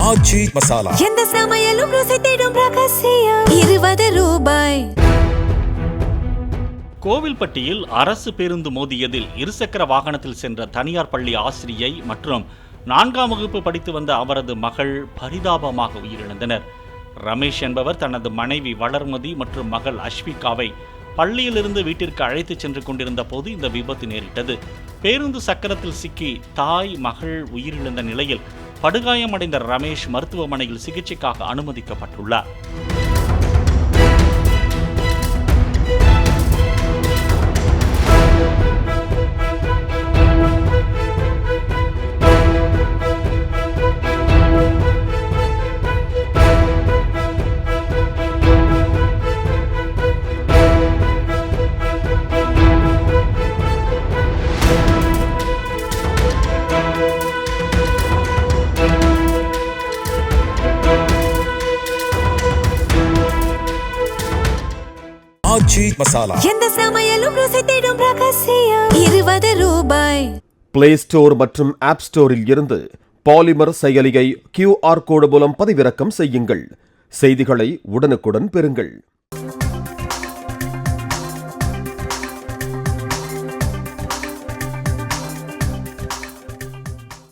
ஆச்சி மசாலா. எந்த சமையலும் ருசி தேடும் ரகசியம். 20 ரூபாய். கோவில்பட்டியில் அரசு பேருந்து மோதியதில் இருசக்கர வாகனத்தில் சென்ற தனியார் பள்ளி ஆசிரியை மற்றும் 4ஆம் வகுப்பு படித்து வந்த அவரது மகள் பரிதாபமாக உயிரிழந்தனர். ரமேஷ் என்பவர் தனது மனைவி வளர்மதி மற்றும் மகள் அஸ்விகாவை பள்ளியிலிருந்து வீட்டிற்கு அழைத்துச் சென்று கொண்டிருந்த போது இந்த விபத்து நேரிட்டது. பேருந்து சக்கரத்தில் சிக்கி தாய் மகள் உயிரிழந்த நிலையில் படுகாயமடைந்த ரமேஷ் மருத்துவமனையில் சிகிச்சைக்காக அனுமதிக்கப்பட்டுள்ளார். ஆச்சி மசாலா. எந்த சமையலும் ருசி தேடும் ரகசியம். 20 ரூபாய். பிளே ஸ்டோர் மற்றும் ஆப் ஸ்டோரில் இருந்து பாலிமர் செயலியை QR கோடு மூலம் பதிவிறக்கம் செய்யுங்கள். செய்திகளை உடனுக்குடன் பெறுங்கள்.